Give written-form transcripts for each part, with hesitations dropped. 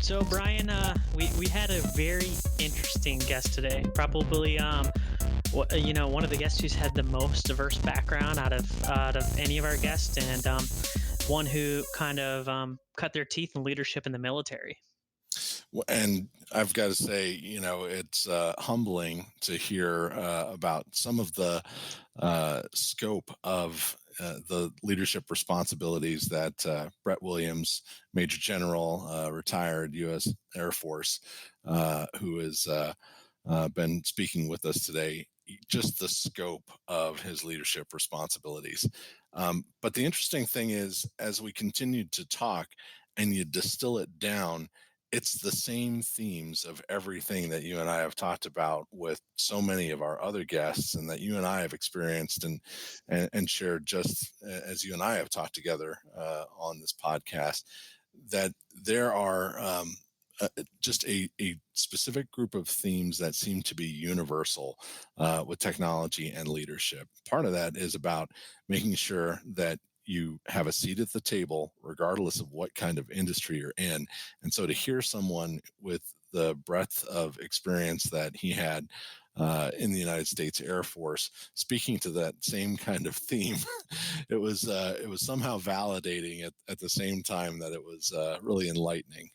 So Brian, we had a very interesting guest today. Probably, one of the guests who's had the most diverse background out of any of our guests, and one who kind of cut their teeth in leadership in the military. And I've got to say, it's humbling to hear about some of the scope of the leadership responsibilities that Brett Williams, Major General, retired U.S. Air Force, who has been speaking with us today, just the scope of his leadership responsibilities. But the interesting thing is, as we continued to talk and you distill it down, it's the same themes of everything that you and I have talked about with so many of our other guests, and that you and I have experienced and shared just as you and I have talked together on this podcast, that there are just a specific group of themes that seem to be universal with technology and leadership. Part of that is about making sure that you have a seat at the table, regardless of what kind of industry you're in. And so to hear someone with the breadth of experience that he had in the United States Air Force speaking to that same kind of theme, it was somehow validating at the same time that it was really enlightening.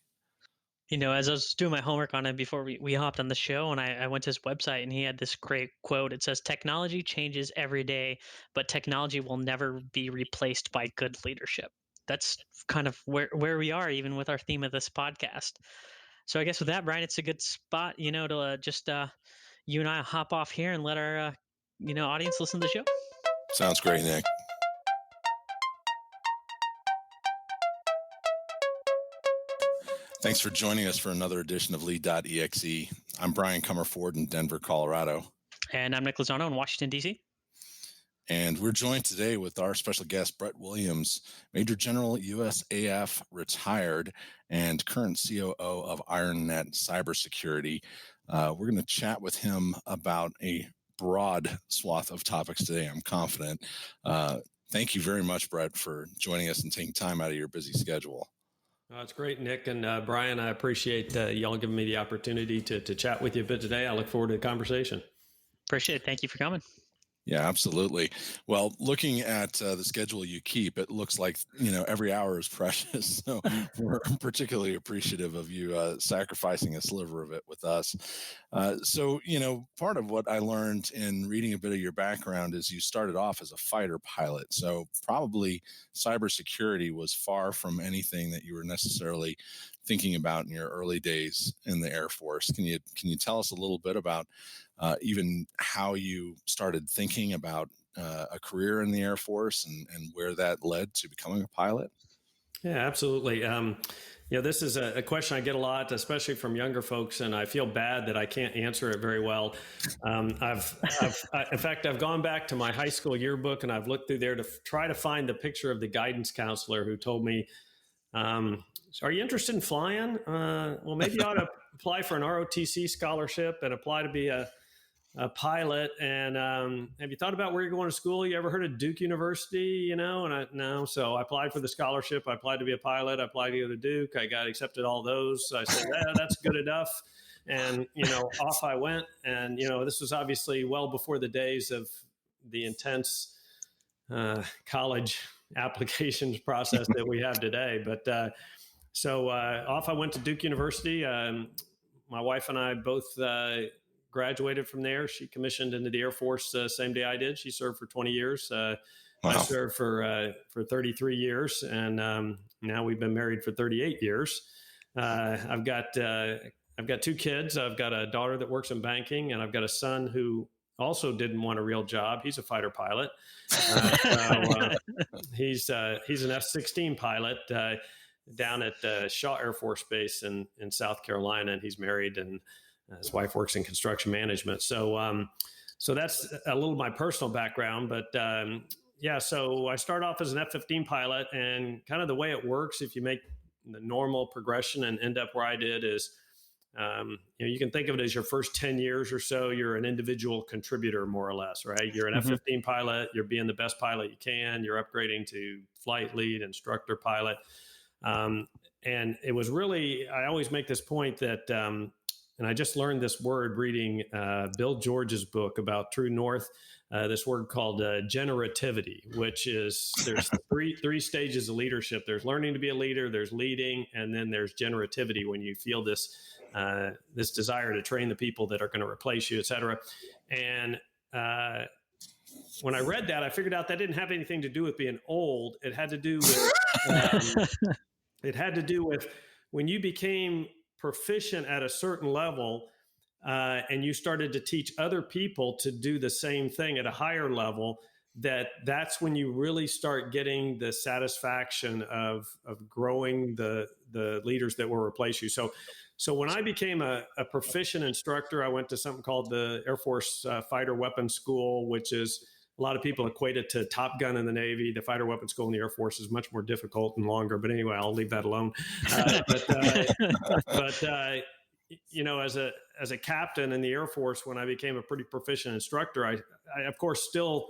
As I was doing my homework on him before we hopped on the show, and I went to his website, and he had this great quote. It says, "Technology changes every day, but technology will never be replaced by good leadership." That's kind of where we are, even with our theme of this podcast. So I guess with that, Brian, it's a good spot, to just you and I hop off here and let our audience listen to the show. Sounds great, Nick. Thanks for joining us for another edition of Lead.exe. I'm Brian Comerford in Denver, Colorado. And I'm Nick Lozano in Washington, D.C. And we're joined today with our special guest, Brett Williams, Major General USAF, retired, and current COO of IronNet Cybersecurity. We're going to chat with him about a broad swath of topics today, I'm confident. Thank you very much, Brett, for joining us and taking time out of your busy schedule. It's great, Nick. And Brian, I appreciate y'all giving me the opportunity to chat with you a bit today. I look forward to the conversation. Appreciate it. Thank you for coming. Yeah, absolutely. Well, looking at the schedule you keep, it looks like, every hour is precious. So we're particularly appreciative of you sacrificing a sliver of it with us. So, part of what I learned in reading a bit of your background is you started off as a fighter pilot. So probably cybersecurity was far from anything that you were necessarily thinking about in your early days in the Air Force. Can you tell us a little bit about even how you started thinking about a career in the Air Force and where that led to becoming a pilot? Yeah, absolutely. This is a question I get a lot, especially from younger folks, and I feel bad that I can't answer it very well. In fact, I've gone back to my high school yearbook and I've looked through there to try to find the picture of the guidance counselor who told me, "Are you interested in flying? Well, maybe you ought to apply for an ROTC scholarship and apply to be a pilot. And have you thought about where you're going to school? You ever heard of Duke University? No. So I applied for the scholarship. I applied to be a pilot. I applied to go to Duke. I got accepted all those. I said, that's good enough. And, off I went. And, this was obviously well before the days of the intense college applications process that we have today. But so off I went to Duke University. My wife and I both graduated from there. She commissioned into the Air Force same day I did. She served for 20 years. Wow. I served for 33 years, and now we've been married for 38 years. I've got 2 kids. I've got a daughter that works in banking, and I've got a son who also didn't want a real job. He's a fighter pilot. He's an F-16 pilot down at Shaw Air Force Base in South Carolina, and he's married, and his wife works in construction management. So that's a little of my personal background. But so I started off as an F-15 pilot, and kind of the way it works, if you make the normal progression and end up where I did, is You can think of it as your first 10 years or so, you're an individual contributor, more or less, right? You're an F-15 pilot, you're being the best pilot you can, you're upgrading to flight lead, instructor pilot. And it was really, I always make this point that, and I just learned this word reading Bill George's book about True North, this word called generativity, which is there's three stages of leadership. There's learning to be a leader, there's leading, and then there's generativity, when you feel this desire to train the people that are going to replace you, et cetera. And when I read that, I figured out that didn't have anything to do with being old. It had to do with when you became proficient at a certain level, and you started to teach other people to do the same thing at a higher level, that's when you really start getting the satisfaction of growing the leaders that will replace you. So when I became a proficient instructor, I went to something called the Air Force Fighter Weapons School, which is, a lot of people equate it to Top Gun in the Navy. The Fighter Weapons School in the Air Force is much more difficult and longer. But anyway, I'll leave that alone. As a captain in the Air Force, when I became a pretty proficient instructor, I of course still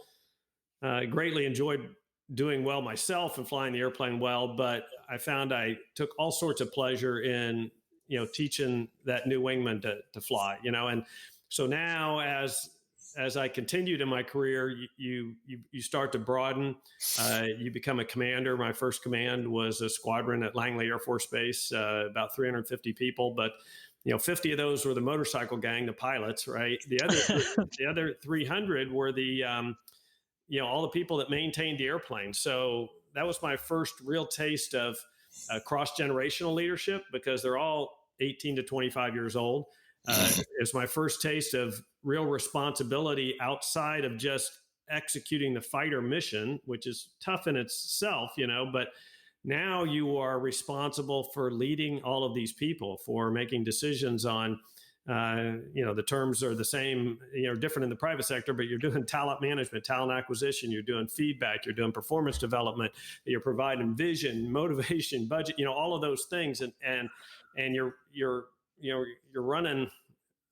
greatly enjoyed doing well myself and flying the airplane well. But I found I took all sorts of pleasure in teaching that new wingman to fly. And so now as I continued in my career, you start to broaden. You become a commander. My first command was a squadron at Langley Air Force Base, about 350 people, but 50 of those were the motorcycle gang, the pilots, right? The other 300 were the all the people that maintained the airplane. So that was my first real taste of cross-generational leadership, because they're all 18 to 25 years old. It's my first taste of real responsibility outside of just executing the fighter mission, which is tough in itself, but now you are responsible for leading all of these people, for making decisions on, the terms are the same, different in the private sector, but you're doing talent management, talent acquisition, you're doing feedback, you're doing performance development, you're providing vision, motivation, budget, all of those things. And you're running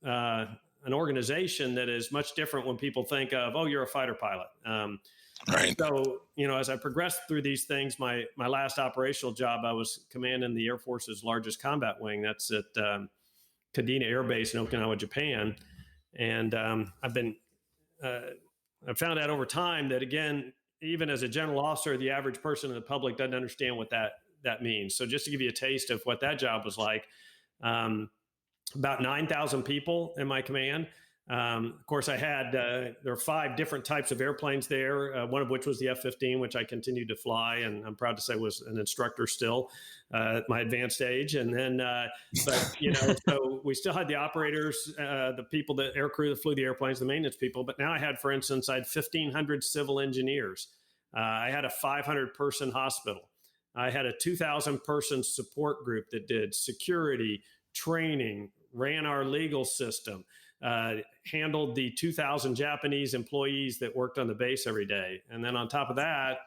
an organization that is much different when people think of, oh, you're a fighter pilot. Right. So, as I progressed through these things, my last operational job, I was commanding the Air Force's largest combat wing. That's at Kadena Air Base in Okinawa, Japan. And I've found out over time that, again, even as a general officer, the average person in the public doesn't understand what that means. So just to give you a taste of what that job was like, about 9,000 people in my command. Of course, I had, there are 5 different types of airplanes there, one of which was the F-15, which I continued to fly, and I'm proud to say was an instructor still at my advanced age. And then, so we still had the operators, the people, the air crew that flew the airplanes, the maintenance people. But now I had, for instance, 1,500 civil engineers. I had a 500-person hospital. I had a 2,000-person support group that did security, training, ran our legal system, handled the 2,000 Japanese employees that worked on the base every day. And then on top of that,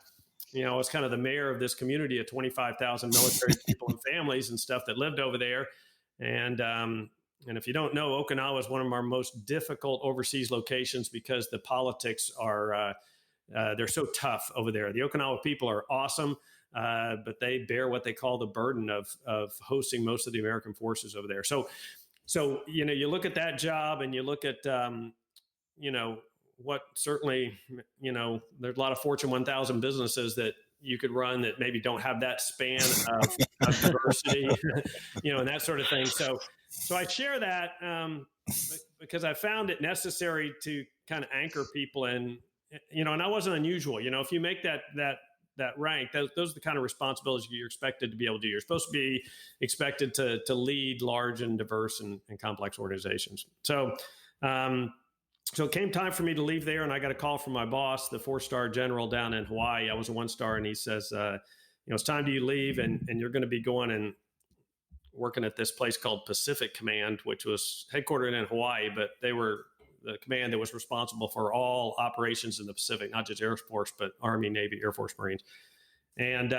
I was kind of the mayor of this community of 25,000 military people and families and stuff that lived over there. And if you don't know, Okinawa is one of our most difficult overseas locations because the politics are, they're so tough over there. The Okinawa people are awesome, but they bear what they call the burden of hosting most of the American forces over there. So you look at that job and you look at what certainly there's a lot of Fortune 1000 businesses that you could run that maybe don't have that span of diversity, and that sort of thing. So I share that because I found it necessary to kind of anchor people in, and I wasn't unusual. If you make that rank, those are the kind of responsibilities you're expected to be able to do. You're supposed to be expected to lead large and diverse and complex organizations. So it came time for me to leave there, and I got a call from my boss, the 4-star general down in Hawaii. I was a 1-star, and he says, it's time to leave, and you're going to be going and working at this place called Pacific Command, which was headquartered in Hawaii, but they were the command that was responsible for all operations in the Pacific, not just Air Force, but Army, Navy, Air Force, Marines. And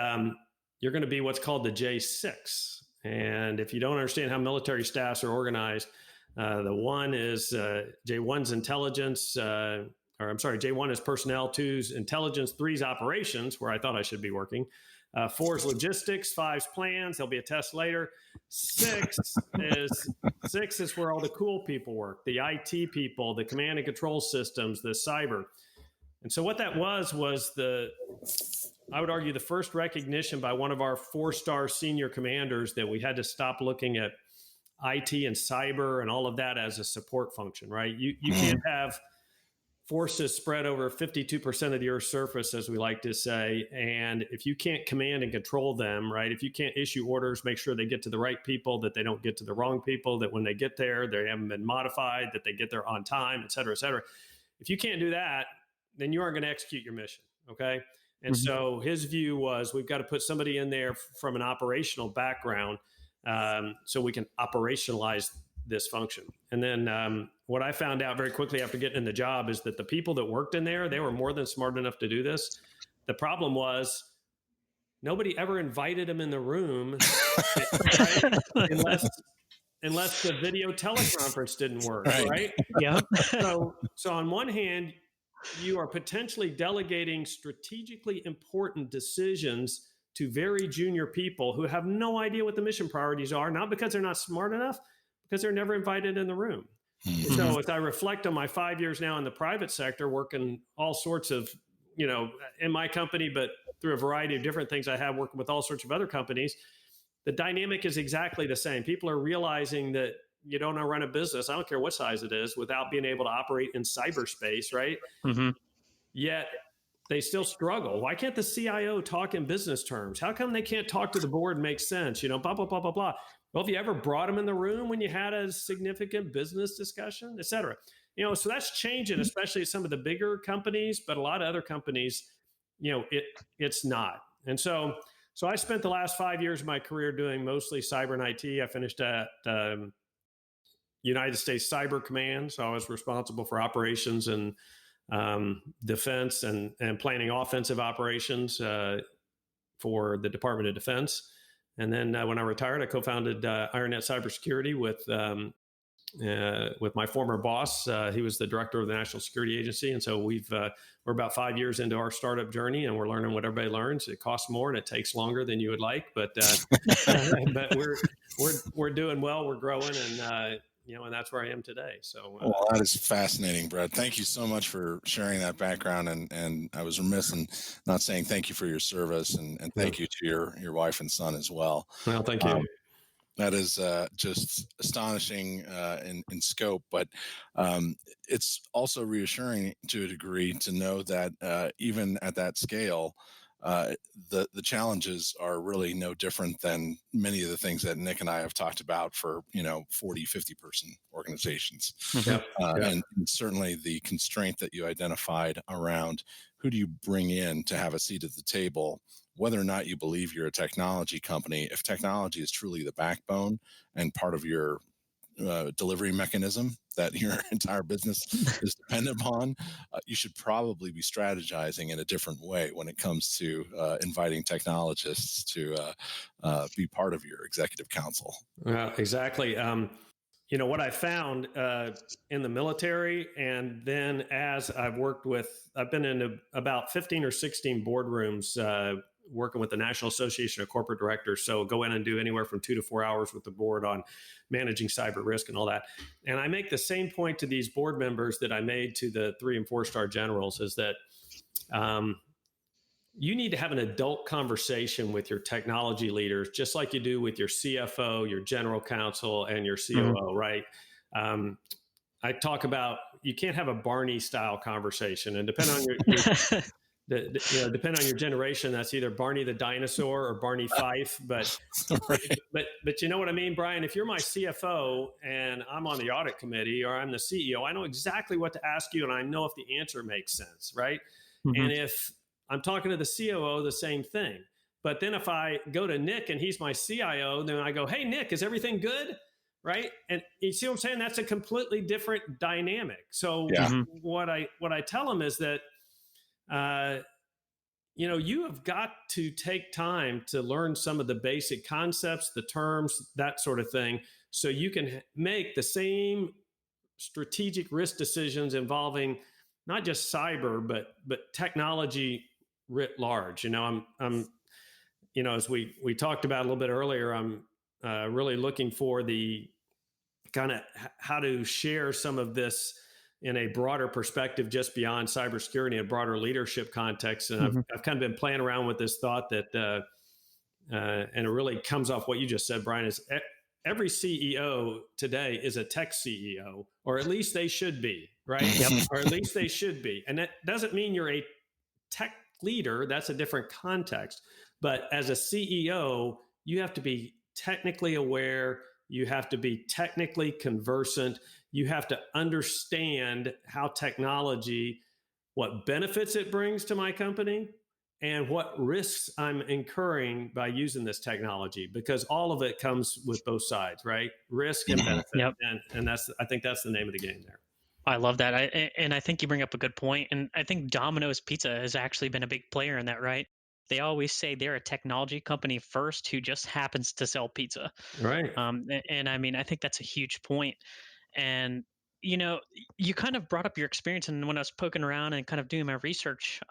you're going to be what's called the J6. And if you don't understand how military staffs are organized, the one is J1's intelligence, J1 is personnel, 2's intelligence, 3's operations, where I thought I should be working. 4's logistics, 5's plans. There'll be a test later. 6 is where all the cool people work, the IT people, the command and control systems, the cyber. And so what that was I would argue, the first recognition by one of our 4-star senior commanders that we had to stop looking at IT and cyber and all of that as a support function, right? You can't have forces spread over 52% of the Earth's surface, as we like to say. And if you can't command and control them, right? If you can't issue orders, make sure they get to the right people, that they don't get to the wrong people, that when they get there, they haven't been modified, that they get there on time, et cetera, et cetera. If you can't do that, then you aren't going to execute your mission, okay? And so his view was, we've got to put somebody in there from an operational background so we can operationalize this function. And then what I found out very quickly after getting in the job is that the people that worked in there, they were more than smart enough to do this. The problem was nobody ever invited them in the room unless the video teleconference didn't work, right? Yeah. So on one hand, you are potentially delegating strategically important decisions to very junior people who have no idea what the mission priorities are, not because they're not smart enough, because they're never invited in the room. So as I reflect on my 5 years now in the private sector, working all sorts of, in my company, but through a variety of different things I have, working with all sorts of other companies, the dynamic is exactly the same. People are realizing that you don't run a business, I don't care what size it is, without being able to operate in cyberspace, right? Yet they still struggle. Why can't the CIO talk in business terms? How come they can't talk to the board and make sense? Blah, blah, blah, blah, blah. Well, have you ever brought them in the room when you had a significant business discussion, et cetera? So that's changing, especially at some of the bigger companies, but a lot of other companies, it's not. And so I spent the last 5 years of my career doing mostly cyber and IT. I finished at United States Cyber Command. So I was responsible for operations and defense and planning offensive operations for the Department of Defense. And then when I retired, I co-founded IronNet Cybersecurity with my former boss. He was the director of the National Security Agency. And so we're about 5 years into our startup journey, and we're learning what everybody learns. It costs more and it takes longer than you would like, but we're doing well. We're growing, and and that's where I am today. So, well, that is fascinating, Brad. Thank you so much for sharing that background. And I was remiss in not saying thank you for your service, and thank you to your wife and son as well. Well, thank you. That is just astonishing in scope, but it's also reassuring to a degree to know that even at that scale, the challenges are really no different than many of the things that Nick and I have talked about for 40, 50 person organizations. And certainly the constraint that you identified around who do you bring in to have a seat at the table, whether or not you believe you're a technology company. If technology is truly the backbone and part of your delivery mechanism that your entire business is dependent upon, you should probably be strategizing in a different way when it comes to inviting technologists to be part of your executive council. Exactly. What I found in the military, and then as I've been in about 15 or 16 boardrooms working with the National Association of Corporate Directors. So go in and do anywhere from 2 to 4 hours with the board on managing cyber risk and all that. And I make the same point to these board members that I made to the 3 and 4 star generals, is that you need to have an adult conversation with your technology leaders, just like you do with your CFO, your general counsel, and your COO, right? I talk about, you can't have a Barney style conversation, and depending on depending on your generation, that's either Barney the dinosaur or Barney Fife. But you know what I mean, Brian? If you're my CFO and I'm on the audit committee, or I'm the CEO, I know exactly what to ask you, and I know if the answer makes sense, right? And if I'm talking to the COO, the same thing. But then if I go to Nick and he's my CIO, then I go, "Hey, Nick, is everything good?" Right? And you see what I'm saying? That's a completely different dynamic. So what I tell them is that you have got to take time to learn some of the basic concepts, the terms, that sort of thing, so you can make the same strategic risk decisions involving not just cyber, but technology writ large. I'm as we talked about a little bit earlier, I'm really looking for the kind of how to share some of this in a broader perspective, just beyond cybersecurity, a broader leadership context. And I've kind of been playing around with this thought that, and it really comes off what you just said, Brian, is every CEO today is a tech CEO, or at least they should be, right? Yep. Or at least they should be. And that doesn't mean you're a tech leader. That's a different context. But as a CEO, you have to be technically aware. You have to be technically conversant. You have to understand how technology, what benefits it brings to my company, and what risks I'm incurring by using this technology, because all of it comes with both sides, right? Risk and benefit. Yep. And I think that's the name of the game there. I love that. And I think you bring up a good point. And I think Domino's Pizza has actually been a big player in that, right? They always say they're a technology company first who just happens to sell pizza. Right. And I mean, I think that's a huge point. And, you kind of brought up your experience. And when I was poking around and kind of doing my research,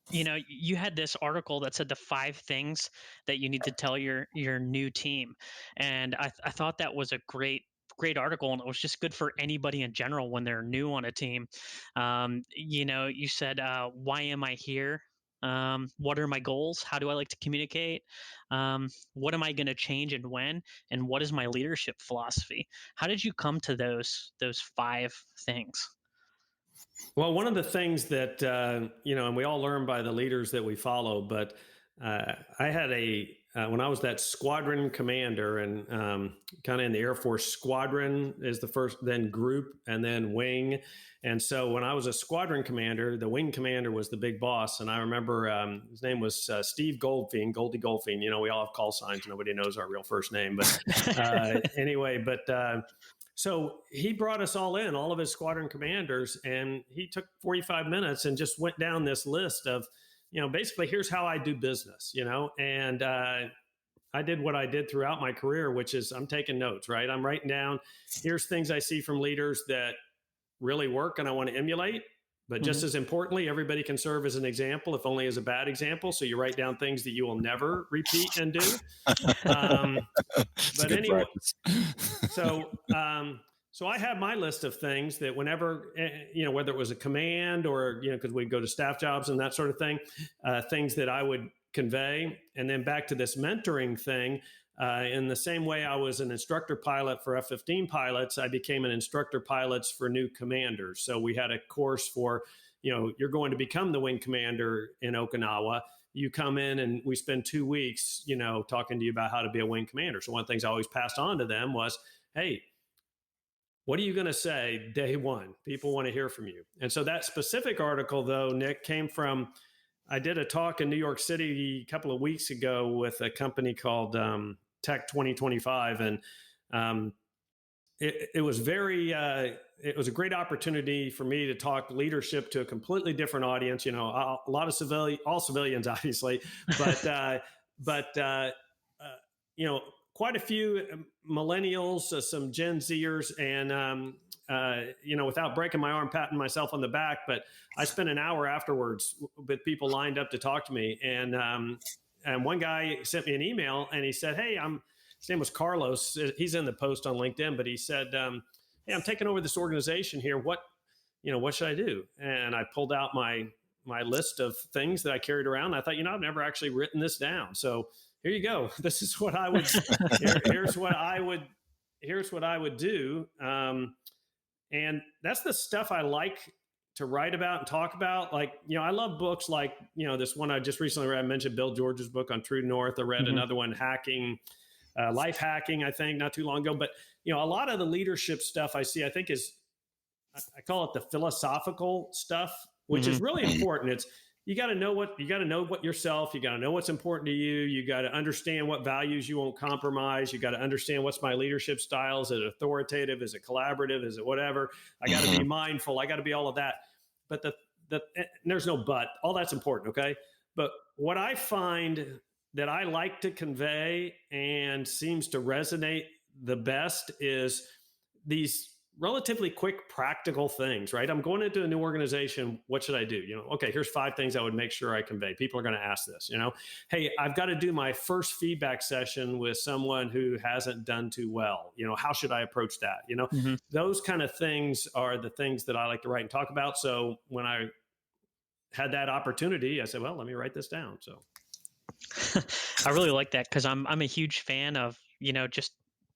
you had this article that said the 5 things that you need to tell your new team, and I thought that was a great article, and it was just good for anybody in general when they're new on a team. You said, why am I here? What are my goals? How do I like to communicate? What am I going to change and when? And what is my leadership philosophy? How did you come to those 5 things? Well, one of the things that, and we all learn by the leaders that we follow, but I had when I was that squadron commander, and kind of in the Air Force, squadron is the first, then group, and then wing. And so when I was a squadron commander, the wing commander was the big boss. And I remember his name was Steve Goldfein, Goldie Goldfein. We all have call signs. Nobody knows our real first name. But anyway, so he brought us all in, all of his squadron commanders, and he took 45 minutes and just went down this list of, basically, here's how I do business, and I did what I did throughout my career, which is I'm taking notes, right? I'm writing down, here's things I see from leaders that really work and I want to emulate. But just as importantly, everybody can serve as an example, if only as a bad example. So you write down things that you will never repeat and do. But anyway, so I have my list of things that whenever, whether it was a command or, because we'd go to staff jobs and that sort of thing, things that I would convey. And then back to this mentoring thing, in the same way I was an instructor pilot for F-15 pilots, I became an instructor pilots for new commanders. So we had a course for, you're going to become the wing commander in Okinawa. You come in and we spend 2 weeks, talking to you about how to be a wing commander. So one of the things I always passed on to them was, hey, what are you going to say day one? People want to hear from you. And so that specific article, though, Nick, came from, I did a talk in New York City a couple of weeks ago with a company called Tech 2025. And it was it was a great opportunity for me to talk leadership to a completely different audience, a lot of all civilians, obviously, but quite a few millennials, some Gen Zers, and, without breaking my arm, patting myself on the back, but I spent an hour afterwards with people lined up to talk to me. And one guy sent me an email and he said, hey, his name was Carlos. He's in the post on LinkedIn, but he said, hey, I'm taking over this organization here. What should I do? And I pulled out my list of things that I carried around. I thought, I've never actually written this down. So here you go. This is what I would, here's what I would do. And that's the stuff I like to write about and talk about. Like, I love books like, this one I just recently read, I mentioned Bill George's book on True North. I read another one, Life Hacking, I think, not too long ago. But, a lot of the leadership stuff I see, I think I call it the philosophical stuff, which is really important. It's, you got to know what yourself, you got to know what's important to you. You got to understand what values you won't compromise. You got to understand what's my leadership style. Is it authoritative? Is it collaborative? Is it whatever? I got to be mindful. I got to be all of that. But there's no but, all that's important. Okay. But what I find that I like to convey and seems to resonate the best is these relatively quick practical things, right? I'm going into a new organization. What should I do? Okay, here's 5 things I would make sure I convey. People are going to ask this, hey, I've got to do my first feedback session with someone who hasn't done too well. How should I approach that? Mm-hmm. Those kind of things are the things that I like to write and talk about. So when I had that opportunity, I said, well, let me write this down. So I really like that, because I'm a huge fan of, just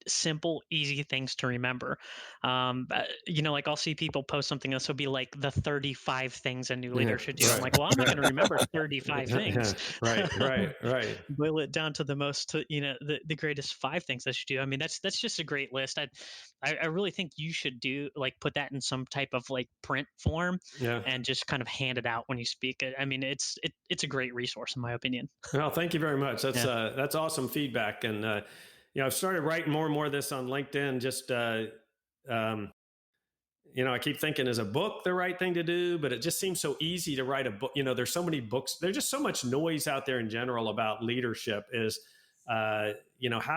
simple, easy things to remember. Like I'll see people post something else will be like the 35 things a new leader should do. right. I'm like, well, I'm not going to remember 35 things. Right. Boil it down to the most, the greatest 5 things I should do. I mean, that's just a great list. I really think you should put that in some type of print form, and just kind of hand it out when you speak. I mean, it's a great resource in my opinion. Well, thank you very much. That's awesome feedback. And, I've started writing more and more of this on LinkedIn. Just, I keep thinking, is a book the right thing to do? But it just seems so easy to write a book. There's so many books. There's just so much noise out there in general about leadership. How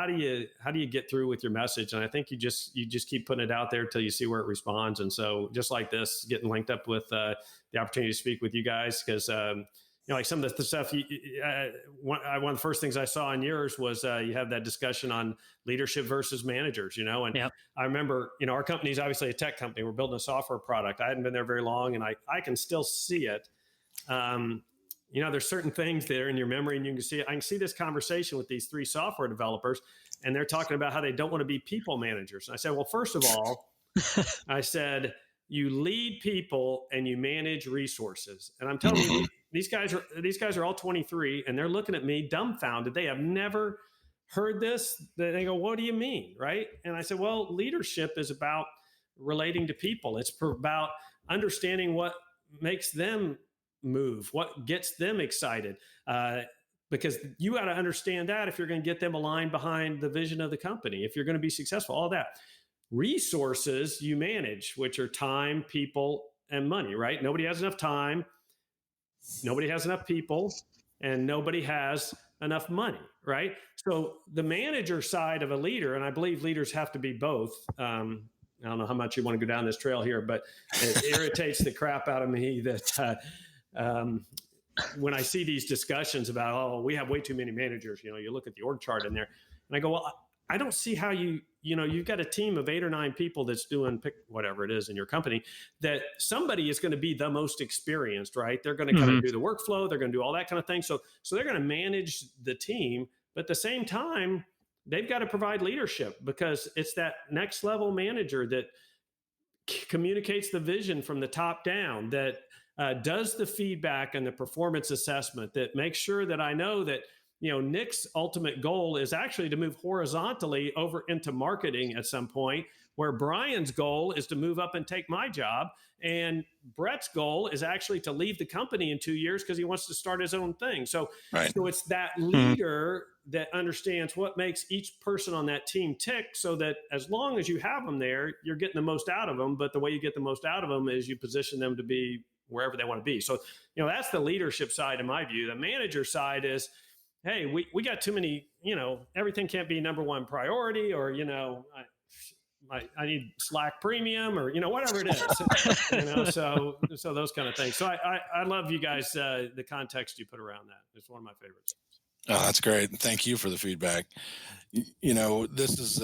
do you get through with your message? And I think you just keep putting it out there till you see where it responds. And so just like this, getting linked up with the opportunity to speak with you guys, because like some of the stuff, one of the first things I saw in yours was you have that discussion on leadership versus managers, and Yep. I remember, our company is obviously a tech company. We're building a software product. I hadn't been there very long, and I can still see it. There's certain things there in your memory, and you can see it. I can see this conversation with these 3 software developers, and they're talking about how they don't want to be people managers. And I said, well, first of all, I said, you lead people and you manage resources. And I'm telling you, these guys are all 23, and they're looking at me dumbfounded. They have never heard this. They go, what do you mean? Right. And I said, well, leadership is about relating to people. It's about understanding what makes them move, what gets them excited. Because you got to understand that if you're going to get them aligned behind the vision of the company, if you're going to be successful, all that. Resources you manage, which are time, people, and money, right? Nobody has enough time, nobody has enough people, and nobody has enough money, right? So the manager side of a leader, and I believe leaders have to be both. I don't know how much you want to go down this trail here, but it irritates the crap out of me that when I see these discussions about, oh, we have way too many managers, you look at the org chart in there, and I go, well, I don't see how you've got a team of 8 or 9 people that's doing pick whatever it is in your company, that somebody is going to be the most experienced, right? They're going to kind of do the workflow. They're going to do all that kind of thing. So they're going to manage the team, but at the same time, they've got to provide leadership, because it's that next level manager that communicates the vision from the top down, that does the feedback and the performance assessment, that makes sure that I know that Nick's ultimate goal is actually to move horizontally over into marketing at some point, where Brian's goal is to move up and take my job. And Brett's goal is actually to leave the company in 2 years because he wants to start his own thing. So it's that leader that understands what makes each person on that team tick, so that as long as you have them there, you're getting the most out of them. But the way you get the most out of them is you position them to be wherever they want to be. So, that's the leadership side in my view. The manager side is, hey, we got too many, everything can't be number 1 priority, or, I need Slack premium, or, whatever it is, so those kind of things. So I love you guys, the context you put around that. It's one of my favorites. Oh, that's great. Thank you for the feedback. This is,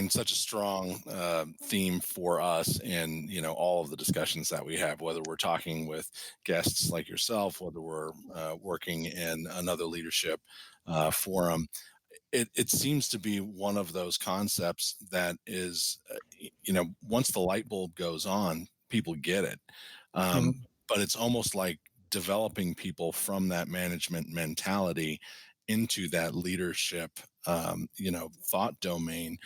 such a strong theme for us in, all of the discussions that we have, whether we're talking with guests like yourself, whether we're working in another leadership forum. It seems to be one of those concepts that is, once the light bulb goes on, people get it. But it's almost like developing people from that management mentality into that leadership, thought domain.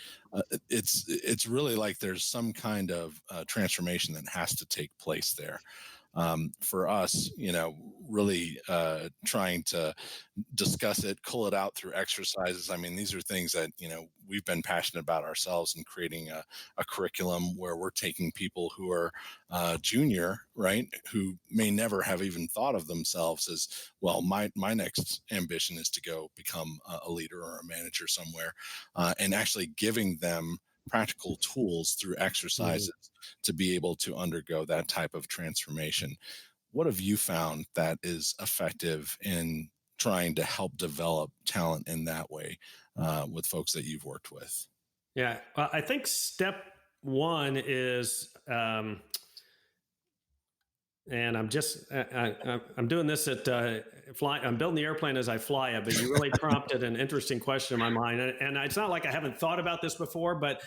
It's really like there's some kind of transformation that has to take place there. For us, really trying to discuss it, cull it out through exercises. I mean, these are things that, we've been passionate about ourselves in creating a curriculum where we're taking people who are junior, right, who may never have even thought of themselves as, well, my next ambition is to go become a leader or a manager somewhere, and actually giving them practical tools through exercises to be able to undergo that type of transformation. What have you found that is effective in trying to help develop talent in that way with folks that you've worked with? Yeah, I think step one is, and I'm just, I'm doing this at I'm building the airplane as I fly it, but you really prompted an interesting question in my mind. And it's not like I haven't thought about this before, but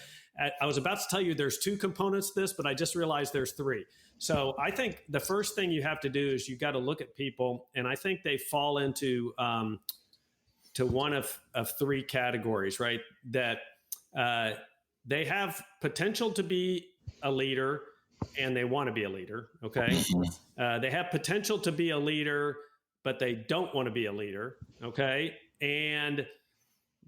I was about to tell you there's two components to this, but I just realized there's three. So I think the first thing you have to do is you got to look at people, and I think they fall into to one of three categories, right? That they have potential to be a leader, and they want to be a leader. Okay. They have potential to be a leader, but they don't want to be a leader. Okay. And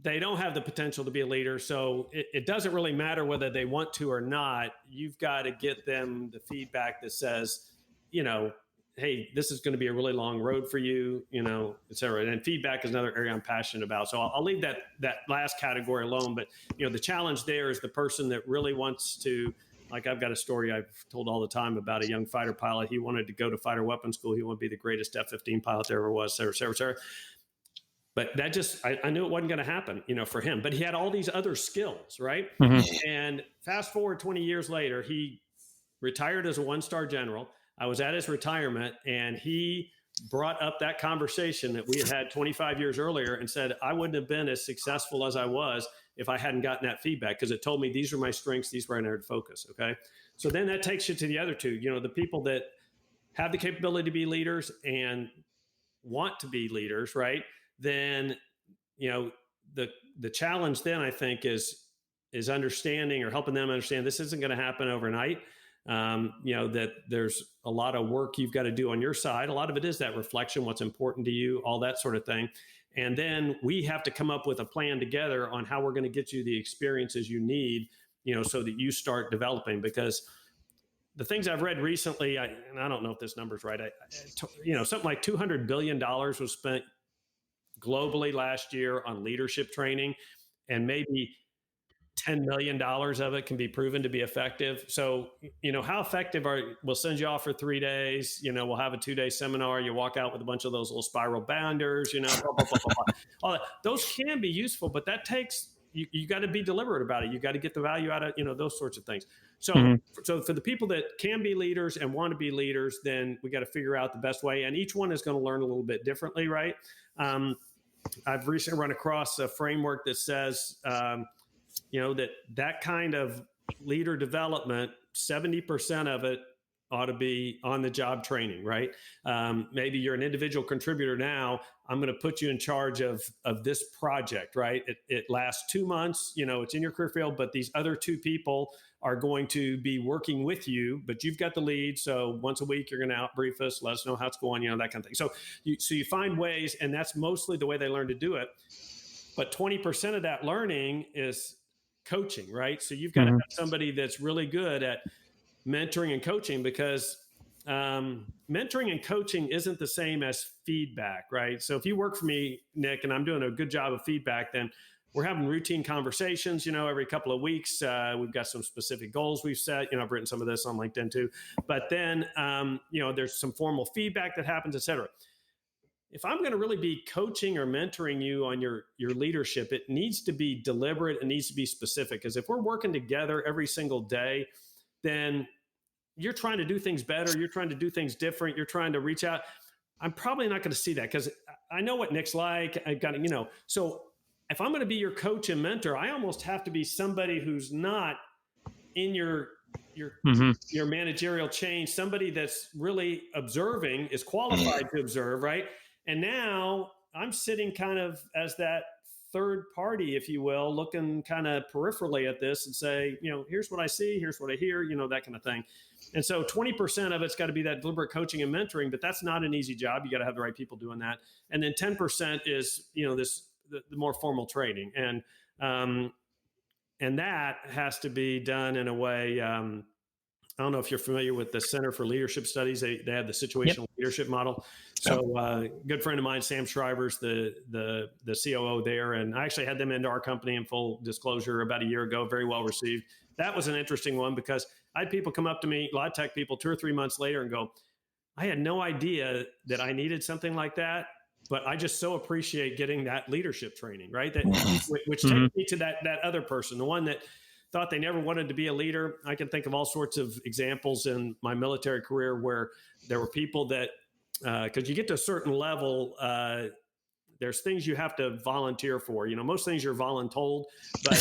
they don't have the potential to be a leader. So it doesn't really matter whether they want to or not. You've got to get them the feedback that says, hey, this is going to be a really long road for you, et cetera. And feedback is another area I'm passionate about. So I'll leave that last category alone. But, the challenge there is the person that really wants to, like, I've got a story I've told all the time about a young fighter pilot. He wanted to go to fighter weapons school. He wanted to be the greatest F-15 pilot there ever was, et cetera, et cetera. But that just, I knew it wasn't going to happen, for him. But he had all these other skills, right? And fast forward 20 years later, he retired as a one-star general. I was at his retirement, and he brought up that conversation that we had 25 years earlier and said, I wouldn't have been as successful as I was if I hadn't gotten that feedback, because it told me these are my strengths, these were where I needed to focus. Okay. So then that takes you to the other two, the people that have the capability to be leaders and want to be leaders, right? Then, the challenge then, I think, is understanding or helping them understand this isn't going to happen overnight. That there's a lot of work you've got to do on your side. A lot of it is that reflection, what's important to you, all that sort of thing. And then we have to come up with a plan together on how we're going to get you the experiences you need, so that you start developing. Because the things I've read recently, and I don't know if this number's right, something like $200 billion was spent globally last year on leadership training, and maybe $10 million of it can be proven to be effective. So, how effective we'll send you off for 3 days, we'll have a 2-day seminar. You walk out with a bunch of those little spiral bounders, blah, blah, blah, blah, blah. All that. Those can be useful, but that takes, you got to be deliberate about it. You got to get the value out of, those sorts of things. So, so for the people that can be leaders and want to be leaders, then we got to figure out the best way. And each one is going to learn a little bit differently, right? I've recently run across a framework that says, that kind of leader development, 70% of it ought to be on the job training, right? Maybe you're an individual contributor now. I'm going to put you in charge of this project, right? It lasts 2 months, it's in your career field, but these other two people are going to be working with you, but you've got the lead. So once a week, you're going to outbrief us, let us know how it's going, that kind of thing. So you find ways, and that's mostly the way they learn to do it. But 20% of that learning is coaching, right? So you've got to have somebody that's really good at mentoring and coaching, because mentoring and coaching isn't the same as feedback, right? So if you work for me, Nick, and I'm doing a good job of feedback, then we're having routine conversations, every couple of weeks. We've got some specific goals we've set. I've written some of this on LinkedIn too. But then, there's some formal feedback that happens, et cetera. If I'm going to really be coaching or mentoring you on your leadership, it needs to be deliberate. It needs to be specific. Because if we're working together every single day, then you're trying to do things better. You're trying to do things different. You're trying to reach out. I'm probably not going to see that, because I know what Nick's like. I got to, so if I'm going to be your coach and mentor, I almost have to be somebody who's not in your managerial chain, somebody that's really observing, is qualified to observe, right? And now I'm sitting kind of as that third party, if you will, looking kind of peripherally at this and say, here's what I see, here's what I hear, that kind of thing. And so 20% of it's got to be that deliberate coaching and mentoring, but that's not an easy job. You got to have the right people doing that. And then 10% is, the more formal training. And that has to be done in a way. I don't know if you're familiar with the Center for Leadership Studies. They have the situational leadership model. So good friend of mine, Sam Shriver's the COO there. And I actually had them into our company in full disclosure about a year ago, very well received. That was an interesting one because I had people come up to me, a lot of tech people 2 or 3 months later and go, I had no idea that I needed something like that, but I just so appreciate getting that leadership training, right? That which takes me to that other person, the one that thought they never wanted to be a leader. I can think of all sorts of examples in my military career where there were people that, because you get to a certain level, there's things you have to volunteer for. Most things you're voluntold, but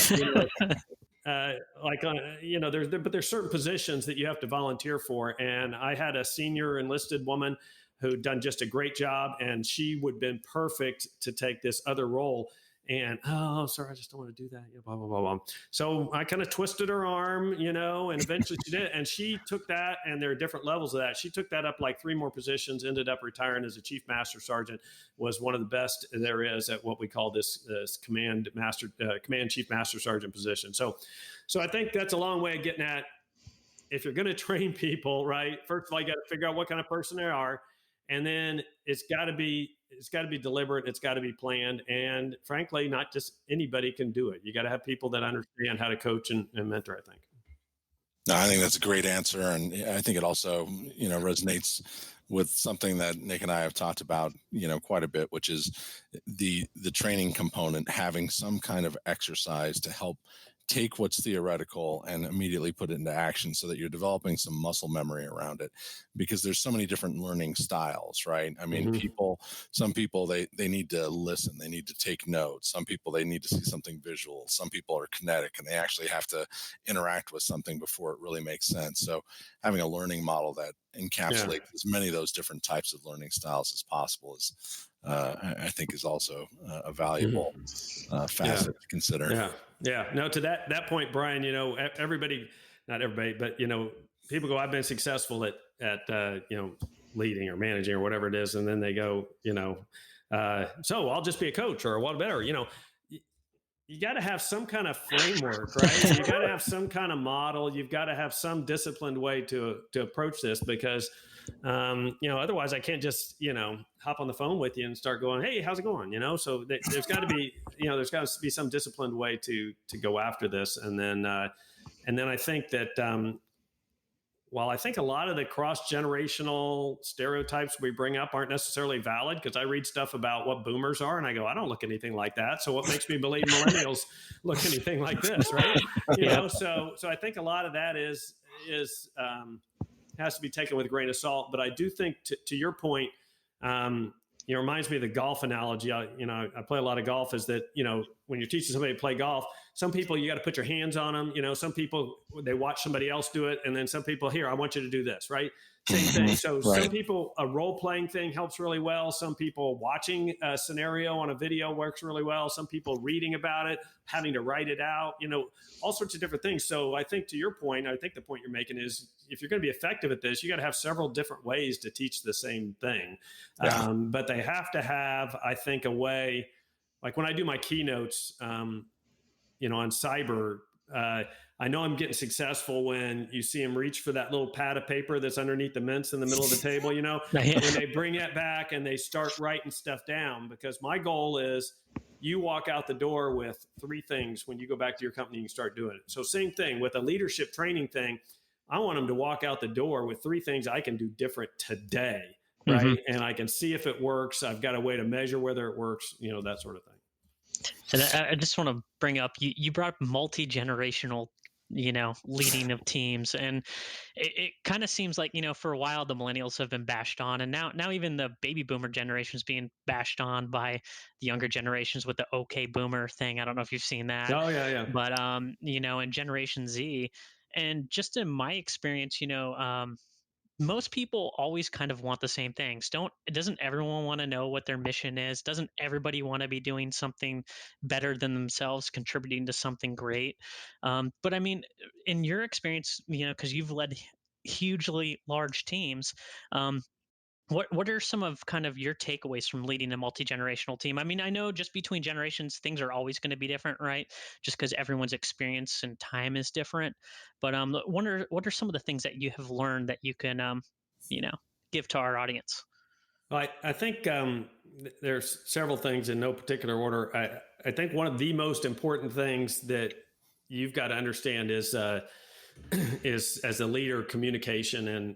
there's certain positions that you have to volunteer for. And I had a senior enlisted woman who'd done just a great job, and she would have been perfect to take this other role. And, oh, sorry, I just don't want to do that. Blah, blah, blah, blah. So I kind of twisted her arm, and eventually she did. And she took that, and there are different levels of that. She took that up like 3 more positions, ended up retiring as a chief master sergeant, was one of the best there is at what we call this command chief master sergeant position. So I think that's a long way of getting at, if you're going to train people, right, first of all, you got to figure out what kind of person they are. And then it's got to be deliberate. It's got to be planned. And frankly, not just anybody can do it. You got to have people that understand how to coach and mentor, I think. No, I think that's a great answer. And I think it also, resonates with something that Nick and I have talked about, quite a bit, which is the training component, having some kind of exercise to help take what's theoretical and immediately put it into action so that you're developing some muscle memory around it, because there's so many different learning styles, right? I mean, some people, they need to listen, they need to take notes. Some people, they need to see something visual. Some people are kinetic and they actually have to interact with something before it really makes sense. So having a learning model that encapsulates as many of those different types of learning styles as possible is, I think, is also a valuable facet to consider. Yeah. No, to that point, Brian, everybody, not everybody, but, people go, I've been successful at leading or managing or whatever it is. And then they go, so I'll just be a coach or what better, you got to have some kind of framework, right? You got to have some kind of model. You've got to have some disciplined way to approach this, because, otherwise I can't just, hop on the phone with you and start going, hey, how's it going? So there's got to be, there's got to be some disciplined way to go after this. And then I think that, while I think a lot of the cross-generational stereotypes we bring up aren't necessarily valid, because I read stuff about what boomers are and I go, I don't look anything like that. So what makes me believe millennials look anything like this, right? So I think a lot of that has to be taken with a grain of salt. But I do think, to your point, it reminds me of the golf analogy. I play a lot of golf, is that, when you're teaching somebody to play golf, some people, you got to put your hands on them. Some people, they watch somebody else do it. And then some people, here, I want you to do this, right? Same thing. So Some people, a role-playing thing helps really well. Some people, watching a scenario on a video works really well. Some people, reading about it, having to write it out, all sorts of different things. So I think, to your point, I think the point you're making is, if you're going to be effective at this, you got to have several different ways to teach the same thing. But they have to have, I think, a way, like when I do my keynotes, on cyber, I know I'm getting successful when you see them reach for that little pad of paper that's underneath the mints in the middle of the table, when they bring it back and they start writing stuff down, because my goal is you walk out the door with 3 things when you go back to your company and start doing it. So same thing with a leadership training thing. I want them to walk out the door with 3 things I can do different today, right? And I can see if it works. I've got a way to measure whether it works, that sort of thing. And I just want to bring up, you brought up multi-generational, leading of teams. And it kind of seems like, for a while, the millennials have been bashed on. And now even the baby boomer generation is being bashed on by the younger generations with the OK boomer thing. I don't know if you've seen that. Oh, yeah. But, in Generation Z. And just in my experience, most people always kind of want the same things. Doesn't everyone want to know what their mission is? Doesn't everybody want to be doing something better than themselves, contributing to something great? But I mean, in your experience, because you've led hugely large teams, um, what are some of kind of your takeaways from leading a multi-generational team? I mean, I know just between generations, things are always going to be different, right? Just because everyone's experience and time is different. But what are some of the things that you have learned that you can, you know, give to our audience? I think there's several things in no particular order. I think one of the most important things that you've got to understand is as a leader, communication. And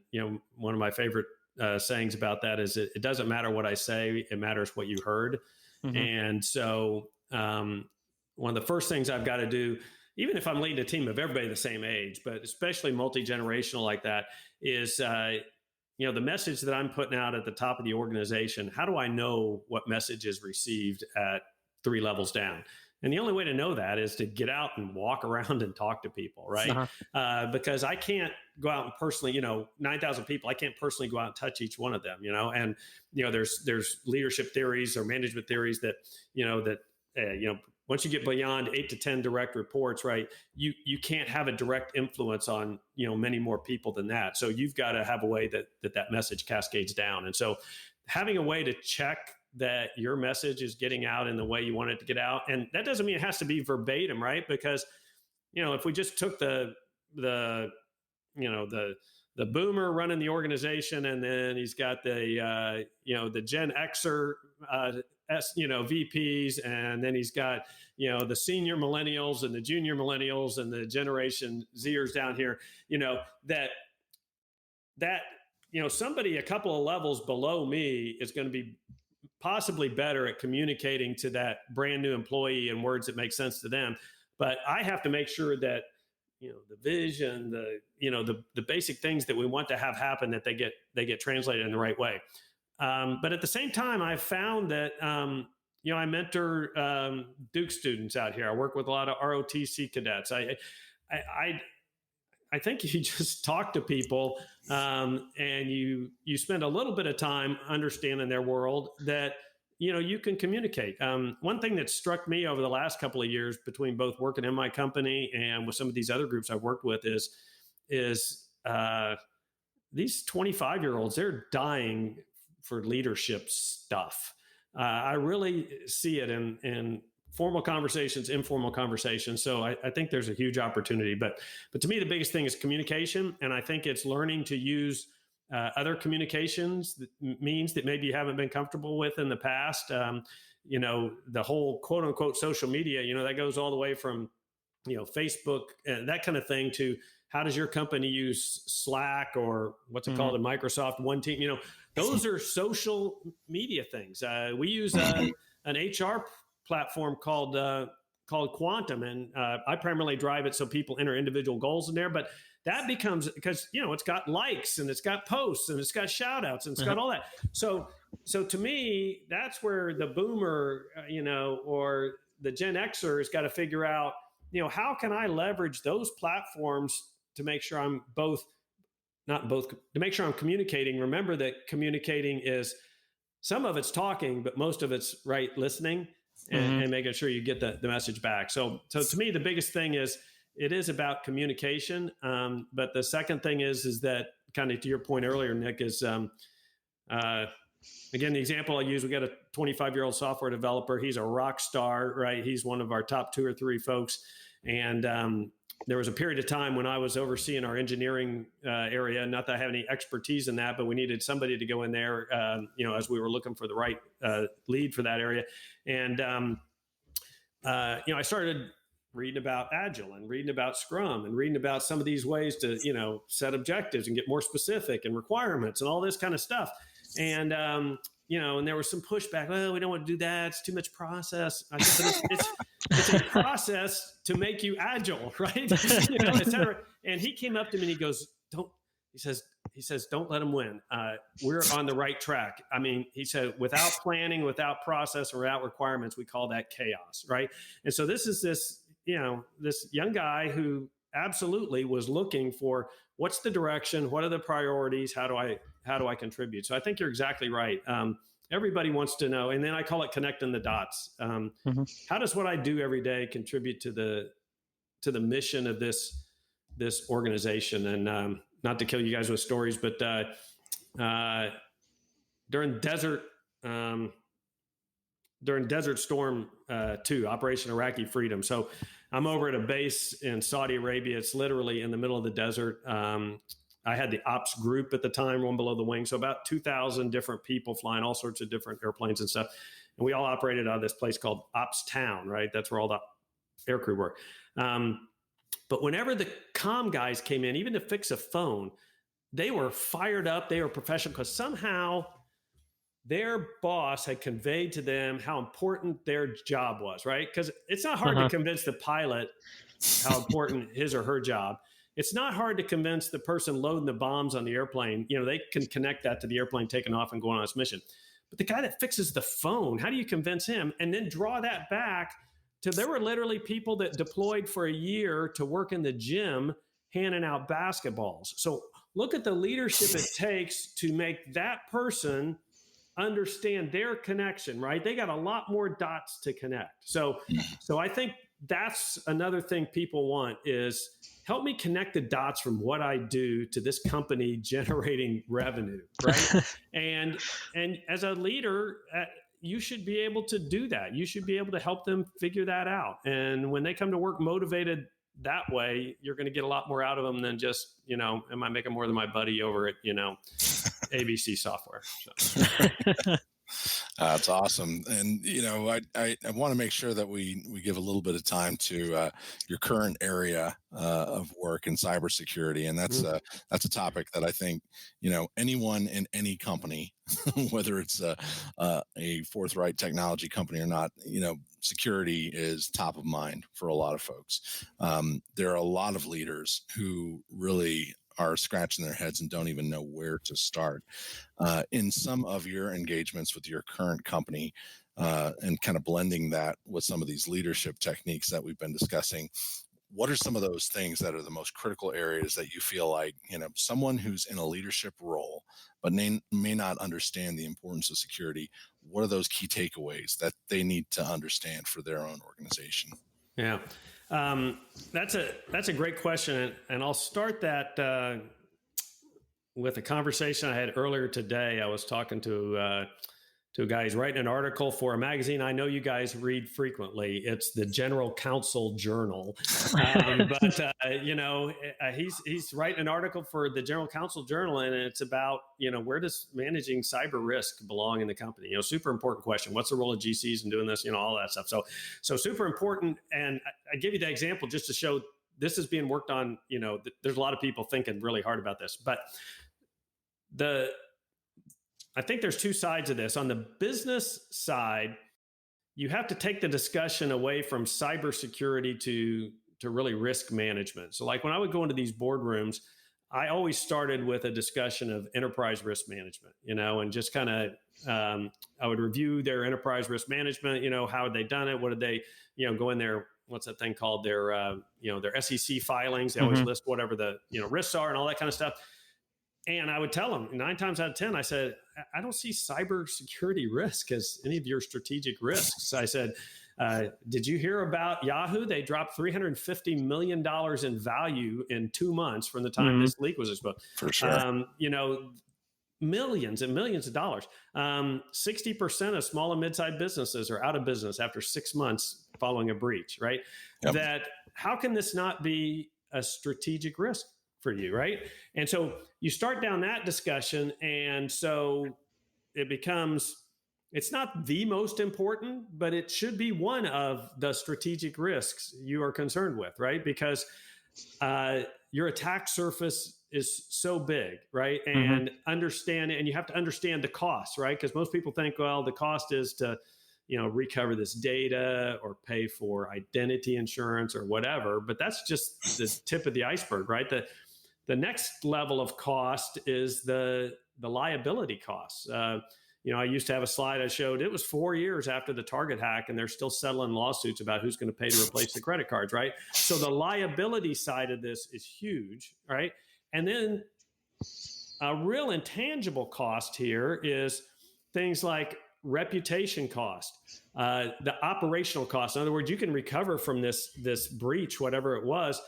one of my favorite sayings about that is it doesn't matter what I say, it matters what you heard. Hmm. And so one of the first things I've got to do, even if I'm leading a team of everybody the same age, but especially multi-generational like that, is the message that I'm putting out at the top of the organization. How do I know what message is received at 3 levels down? And the only way to know that is to get out and walk around and talk to people, right? Uh-huh. Because I can't go out and personally, 9,000 people, I can't personally go out and touch each one of them, and there's leadership theories or management theories that once you get beyond 8 to 10 direct reports, right, you can't have a direct influence on many more people than that. So you've got to have a way that message cascades down. And so having a way to check that your message is getting out in the way you want it to get out. And that doesn't mean it has to be verbatim, right? Because, if we just took the boomer running the organization, and then he's got the Gen Xer, VPs, and then he's got, the senior millennials and the junior millennials and the Generation Zers down here, that somebody a couple of levels below me is going to be possibly better at communicating to that brand new employee in words that make sense to them. But I have to make sure that, the vision, the basic things that we want to have happen, that they get translated in the right way. But at the same time, I've found that, I mentor Duke students out here. I work with a lot of ROTC cadets. I think if you just talk to people and you spend a little bit of time understanding their world, that you can communicate. One thing that struck me over the last couple of years, between both working in my company and with some of these other groups I've worked with, is these 25-year-olds, they're dying for leadership stuff. I really see it in formal conversations, informal conversations. So I think there's a huge opportunity. But to me, the biggest thing is communication. And I think it's learning to use other communications means that maybe you haven't been comfortable with in the past. The whole quote unquote social media, that goes all the way from, Facebook, that kind of thing, to how does your company use Slack, or what's it called in Microsoft, One Team? Those are social media things. We use an HR platform called Quantum, and I primarily drive it so people enter individual goals in there. But that becomes, because it's got likes, and it's got posts, and it's got shout outs, and it's got all that. So to me, that's where the boomer, or the Gen Xer has got to figure out, how can I leverage those platforms to make sure I'm to make sure I'm communicating. Remember that communicating is, some of it's talking, but most of it's listening and making sure you get the message back. So to me, the biggest thing is, it is about communication. But the second thing is that, kind of to your point earlier, Nick, is again, the example I use, we got a 25-year-old software developer. He's a rock star, right? He's one of our top 2 or 3 folks. And there was a period of time when I was overseeing our engineering area. Not that I have any expertise in that, but we needed somebody to go in there, as we were looking for the right lead for that area. And, I started reading about Agile, and reading about Scrum, and reading about some of these ways to, set objectives and get more specific, and requirements, and all this kind of stuff. And, and there was some pushback. Well, we don't want to do that. It's too much process. I said, it's a process to make you agile, right? Et cetera. And he came up to me and he goes, he says, don't let them win. We're on the right track. I mean, he said, without planning, without process, or without requirements, we call that chaos, right? And so this is this young guy who absolutely was looking for what's the direction, what are the priorities, how do I contribute. So I think you're exactly right. Everybody wants to know, and then I call it connecting the dots. How does what I do every day contribute to the mission of this organization? And not to kill you guys with stories, but during Desert Storm 2, Operation Iraqi Freedom. So I'm over at a base in Saudi Arabia. It's literally in the middle of the desert. I had the ops group at the time, one below the wing. So about 2,000 different people flying all sorts of different airplanes and stuff. And we all operated out of this place called Ops Town, right? That's where all the aircrew were. But whenever the comm guys came in, even to fix a phone, they were fired up. They were professional because somehow their boss had conveyed to them how important their job was, right? Because it's not hard to convince the pilot how important his or her job. It's not hard to convince the person loading the bombs on the airplane. They can connect that to the airplane taking off and going on its mission. But the guy that fixes the phone, how do you convince him? And then draw that back to, there were literally people that deployed for a year to work in the gym handing out basketballs. So look at the leadership it takes to make that person understand their connection, right? They got a lot more dots to connect. So I think that's another thing people want is help me connect the dots from what I do to this company generating revenue, right? and as a leader, you should be able to do that. You should be able to help them figure that out. And when they come to work motivated that way, you're going to get a lot more out of them than just, am I making more than my buddy over at, ABC software. So. That's awesome. And, I want to make sure that we give a little bit of time to your current area of work in cybersecurity. And that's a topic that I think, anyone in any company, whether it's a forthright technology company or not, security is top of mind for a lot of folks. There are a lot of leaders who really are scratching their heads and don't even know where to start. In some of your engagements with your current company, and kind of blending that with some of these leadership techniques that we've been discussing, what are some of those things that are the most critical areas that you feel like, someone who's in a leadership role but may not understand the importance of security, what are those key takeaways that they need to understand for their own organization? Yeah. That's a great question. And I'll start that with a conversation I had earlier today. I was talking to a guy who's writing an article for a magazine I know you guys read frequently. It's the General Counsel Journal. He's writing an article for the General Counsel Journal, and it's about, where does managing cyber risk belong in the company? Super important question. What's the role of GCs in doing this? All that stuff. So super important. And I give you the example just to show this is being worked on. There's a lot of people thinking really hard about this, but I think there's two sides of this. On the business side, you have to take the discussion away from cybersecurity to really risk management. So like when I would go into these boardrooms, I always started with a discussion of enterprise risk management, and just kind of, I would review their enterprise risk management, how had they done it? What did they, go in there? What's that thing called? Their SEC filings. They always list whatever the, risks are and all that kind of stuff. And I would tell them 9 times out of 10, I said, I don't see cybersecurity risk as any of your strategic risks. I said, did you hear about Yahoo? They dropped $350 million in value in 2 months from the time this leak was exposed. For sure. Millions and millions of dollars. 60% of small and mid-sized businesses are out of business after 6 months following a breach, right? Yep. That how can this not be a strategic risk for you, right? And so you start down that discussion, and so it becomes, it's not the most important, but it should be one of the strategic risks you are concerned with, right? Because your attack surface is so big, right? And understand it, and you have to understand the cost, right? Because most people think, well, the cost is to, recover this data or pay for identity insurance or whatever, but that's just the tip of the iceberg, right? The next level of cost is the liability costs. I used to have a slide I showed. It was 4 years after the Target hack, and they're still settling lawsuits about who's going to pay to replace the credit cards, right? So the liability side of this is huge, right? And then a real intangible cost here is things like reputation cost, the operational cost. In other words, you can recover from this breach, whatever it was,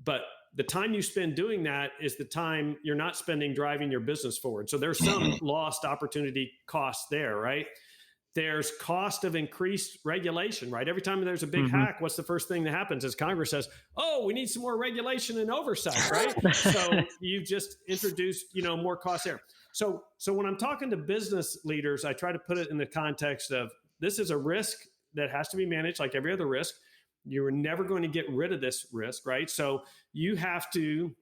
but the time you spend doing that is the time you're not spending driving your business forward. So there's some lost opportunity cost there, right? There's cost of increased regulation, right? Every time there's a big hack, what's the first thing that happens is Congress says, oh, we need some more regulation and oversight, right? So you've just introduced, more cost there. So when I'm talking to business leaders, I try to put it in the context of this is a risk that has to be managed like every other risk. You're never going to get rid of this risk, right? So you have to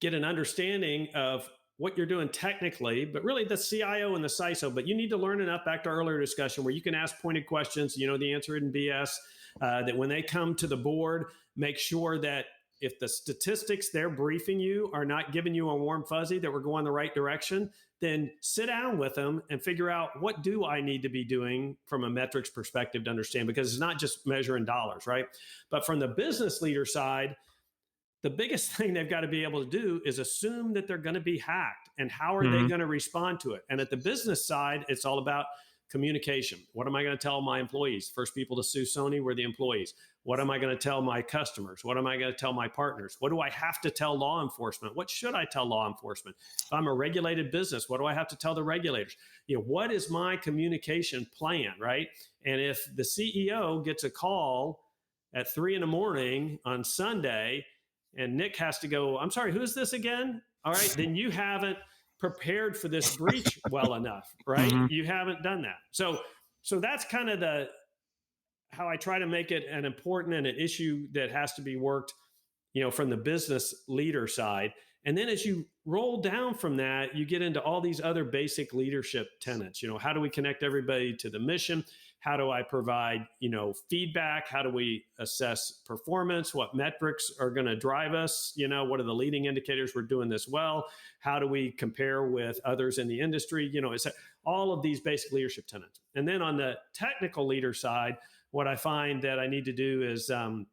get an understanding of what you're doing technically, but really the CIO and the CISO, but you need to learn enough, back to our earlier discussion, where you can ask pointed questions, the answer isn't BS, that when they come to the board, make sure that if the statistics they're briefing you are not giving you a warm fuzzy, that we're going the right direction, then sit down with them and figure out, what do I need to be doing from a metrics perspective to understand? Because it's not just measuring dollars, right? But from the business leader side, the biggest thing they've got to be able to do is assume that they're going to be hacked, and how are they going to respond to it? And at the business side, it's all about communication. What am I going to tell my employees? First people to sue Sony were the employees. What am I going to tell my customers? What am I going to tell my partners? What do I have to tell law enforcement? What should I tell law enforcement? If I'm a regulated business, what do I have to tell the regulators? What is my communication plan, right? And if the CEO gets a call at 3 a.m. on Sunday, and Nick has to go, I'm sorry, who's this again? All right, then you haven't prepared for this breach well enough, right? You haven't done that. So that's kind of how I try to make it an important and an issue that has to be worked, from the business leader side. And then as you roll down from that, you get into all these other basic leadership tenets. How do we connect everybody to the mission? How do I provide, feedback? How do we assess performance? What metrics are going to drive us? What are the leading indicators we're doing this well? How do we compare with others in the industry? It's all of these basic leadership tenets. And then on the technical leader side, what I find that I need to do is I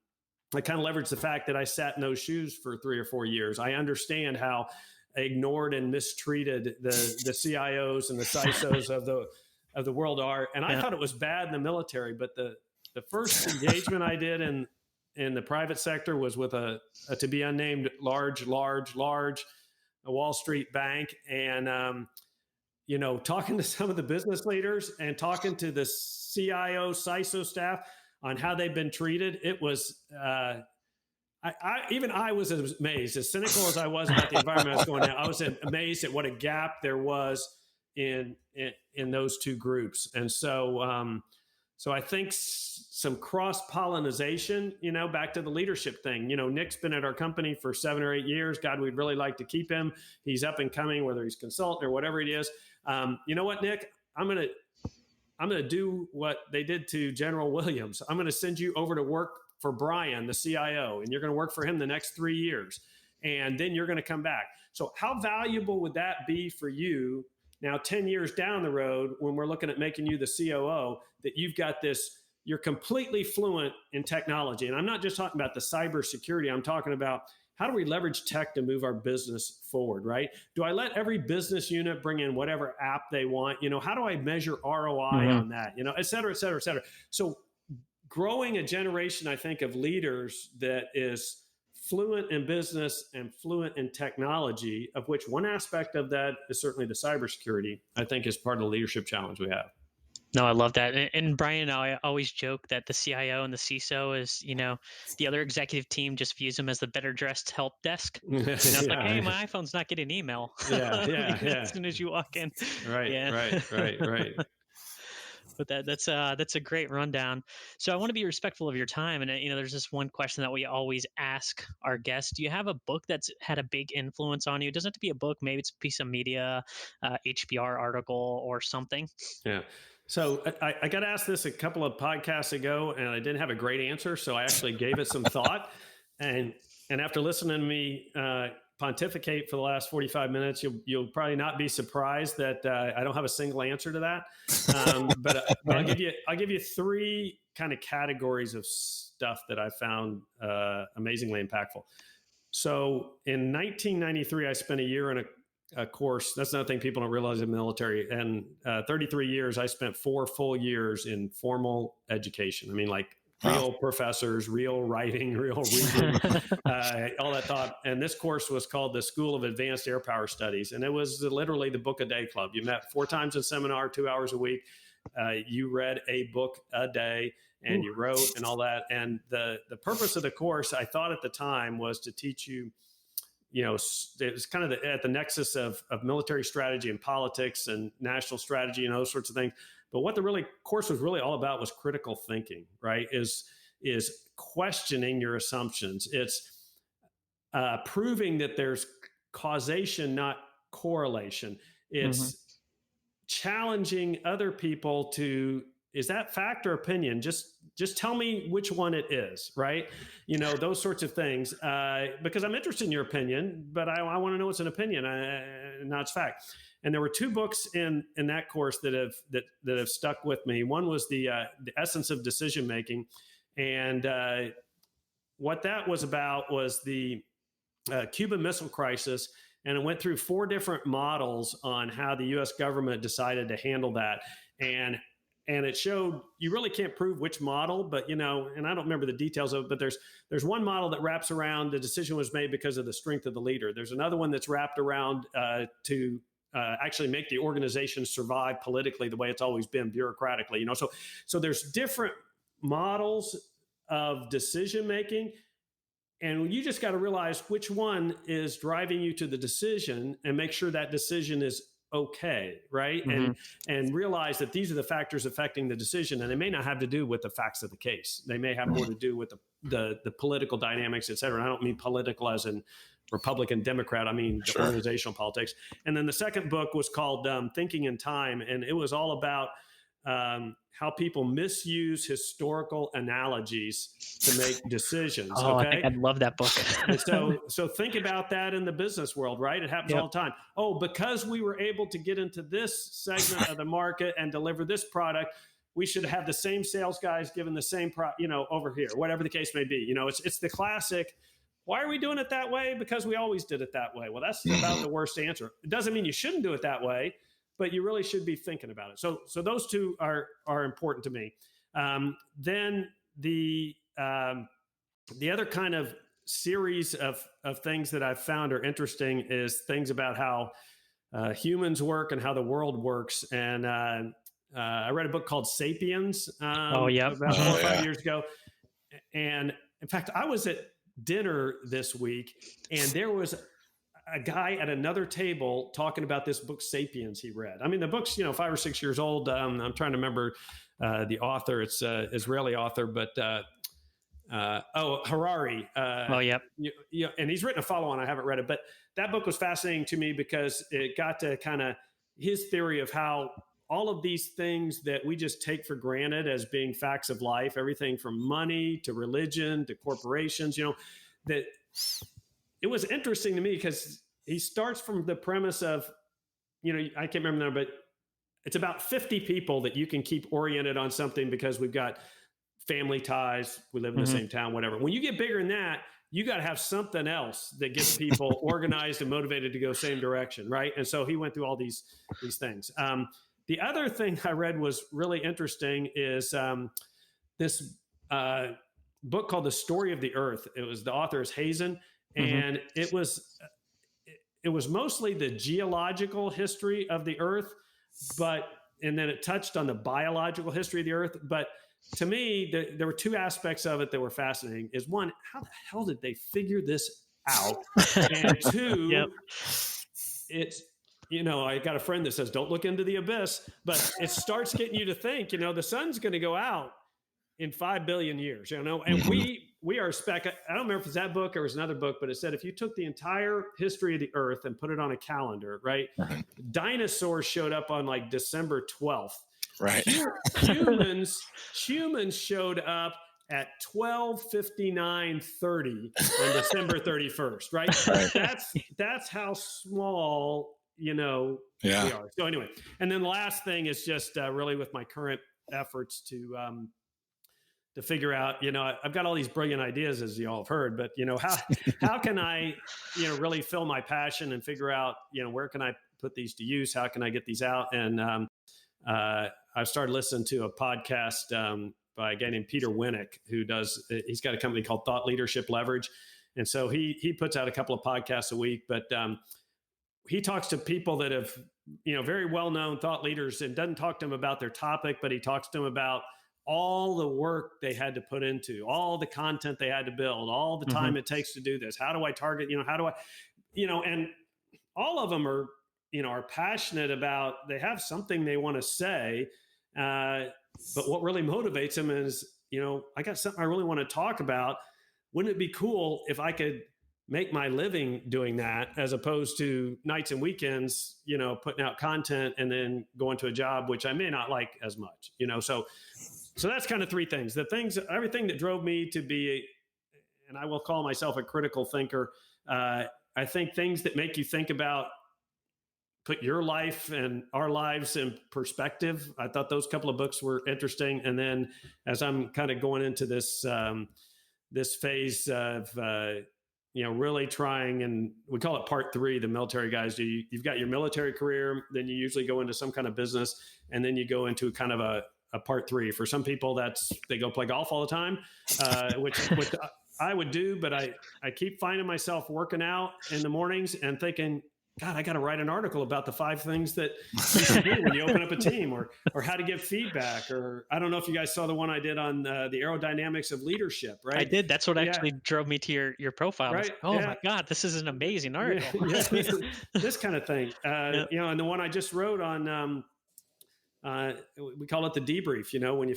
kind of leverage the fact that I sat in those shoes for 3 or 4 years. I understand how ignored and mistreated the CIOs and the CISOs of the world are. And I thought it was bad in the military, but the first engagement I did in the private sector was with a to be unnamed large Wall Street bank. And, talking to some of the business leaders and talking to the CIO, CISO staff on how they've been treated, it was, I was amazed. As cynical as I was about the environment I was going at, I was amazed at what a gap there was in those two groups. And so I think some cross-pollination, back to the leadership thing. Nick's been at our company for 7 or 8 years. God, we'd really like to keep him. He's up and coming, whether he's consultant or whatever it is. You know what, Nick? I'm going to do what they did to General Williams. I'm going to send you over to work for Brian, the CIO, and you're going to work for him the next 3 years. And then you're going to come back. So how valuable would that be for you now, 10 years down the road, when we're looking at making you the COO, that you've got this, you're completely fluent in technology. And I'm not just talking about the cybersecurity. I'm talking about how do we leverage tech to move our business forward, right? Do I let every business unit bring in whatever app they want? How do I measure ROI on that? Et cetera, et cetera, et cetera. So growing a generation, I think, of leaders that is fluent in business and fluent in technology, of which one aspect of that is certainly the cybersecurity, I think is part of the leadership challenge we have. No, I love that. And Brian, I always joke that the CIO and the CISO is, the other executive team just views them as the better dressed help desk. It's like, hey, my iPhone's not getting email. As soon as you walk in. Right. But that's a great rundown. So I want to be respectful of your time. And, there's this one question that we always ask our guests. Do you have a book that's had a big influence on you? It doesn't have to be a book. Maybe it's a piece of media, HBR article or something. Yeah. So I got asked this a couple of podcasts ago, and I didn't have a great answer. So I actually gave it some thought. And after listening to me pontificate for the last 45 minutes, you'll probably not be surprised that I don't have a single answer to that. But I'll give you three kind of categories of stuff that I found amazingly impactful. So in 1993, I spent a year in a course. That's another thing people don't realize in the military. And 33 years, I spent 4 full years in formal education. I mean, like real professors, real writing, real reading, all that thought. And this course was called the School of Advanced Air Power Studies. And it was literally the book a day club. You met 4 times in seminar, 2 hours a week. You read a book a day and you wrote and all that. And the purpose of the course, I thought at the time, was to teach you, it was kind of at the nexus of military strategy and politics and national strategy and those sorts of things. But what the course was really all about was critical thinking, right? Is questioning your assumptions. It's proving that there's causation, not correlation. It's challenging other people to, is that fact or opinion? Just tell me which one it is, right? Those sorts of things. Because I'm interested in your opinion, but I want to know it's an opinion, not it's fact. And there were 2 books in that course that have stuck with me. One was the Essence of Decision Making, and what that was about was the Cuban Missile Crisis, and it went through 4 different models on how the U.S. government decided to handle that, and it showed you really can't prove which model, but and I don't remember the details of it, but there's one model that wraps around the decision was made because of the strength of the leader. There's another one that's wrapped around to actually make the organization survive politically the way it's always been bureaucratically, So there's different models of decision making, and you just got to realize which one is driving you to the decision and make sure that decision is okay, right? And realize that these are the factors affecting the decision, and they may not have to do with the facts of the case. They may have more to do with the political dynamics, et cetera. And I don't mean political as in Republican, Democrat. I mean the organizational politics. And then the second book was called Thinking in Time, and it was all about how people misuse historical analogies to make decisions. Oh, I think I'd love that book. So think about that in the business world, right? It happens all the time. Oh, because we were able to get into this segment of the market and deliver this product, we should have the same sales guys given the same over here, whatever the case may be. It's the classic. Why are we doing it that way? Because we always did it that way. Well, that's about the worst answer. It doesn't mean you shouldn't do it that way, but you really should be thinking about it. So those 2 are important to me. Then the other kind of series of things that I've found are interesting is things about how humans work and how the world works. And I read a book called Sapiens about 4 or 5 years ago. And in fact, I was at dinner this week, and there was a guy at another table talking about this book, Sapiens, he read. I mean, the book's, 5 or 6 years old. I'm trying to remember the author. It's an Israeli author, but Harari. And he's written a follow-on. I haven't read it, but that book was fascinating to me because it got to kind of his theory of how all of these things that we just take for granted as being facts of life, everything from money to religion to corporations, that it was interesting to me because he starts from the premise of, I can't remember now, but it's about 50 people that you can keep oriented on something because we've got family ties, we live in the same town, whatever. When you get bigger than that, you got to have something else that gets people organized and motivated to go same direction, right? And so he went through all these things. The other thing I read was really interesting is this book called The Story of the Earth. It was, the author is Hazen, and it was mostly the geological history of the Earth, and then it touched on the biological history of the Earth. But to me, there were 2 aspects of it that were fascinating. Is one, how the hell did they figure this out? And 2, it's, I got a friend that says, don't look into the abyss, but it starts getting you to think, the sun's going to go out in 5 billion years, and we are I don't remember if it's that book or it was another book, but it said, if you took the entire history of the Earth and put it on a calendar, right? Dinosaurs showed up on like December 12th. Right. Humans showed up at 12:59:30 on December 31st, right? That's how small, we are. So anyway, and then the last thing is just really with my current efforts to figure out, I've got all these brilliant ideas, as you all have heard, but how can I, really fill my passion and figure out, where can I put these to use? How can I get these out? And I've started listening to a podcast by a guy named Peter Winnick, he's got a company called Thought Leadership Leverage. And so he puts out a couple of podcasts a week, but he talks to people that have, very well-known thought leaders, and doesn't talk to them about their topic, but he talks to them about all the work they had to put into, all the content they had to build, all the time it takes to do this. How do I target, how do I, and all of them are, are passionate about, they have something they want to say. But what really motivates them is, I got something I really want to talk about. Wouldn't it be cool if I could make my living doing that, as opposed to nights and weekends, putting out content and then going to a job, which I may not like as much, So that's kind of three things. Everything that drove me to be, and I will call myself a critical thinker. I think things that make you think about, put your life and our lives in perspective. I thought those couple of books were interesting. And then as I'm kind of going into this, this phase of, really trying, and we call it part 3, the military guys do. You've got your military career, then you usually go into some kind of business, and then you go into kind of a part 3. For some people, they go play golf all the time, which I would do, but I keep finding myself working out in the mornings and thinking, God, I got to write an article about the 5 things that you should do when you open up a team, or how to give feedback. Or I don't know if you guys saw the one I did on the aerodynamics of leadership, right? I did. That's what actually drove me to your profile. Right. Like, my God, this is an amazing article. This kind of thing. And the one I just wrote on, we call it the debrief. When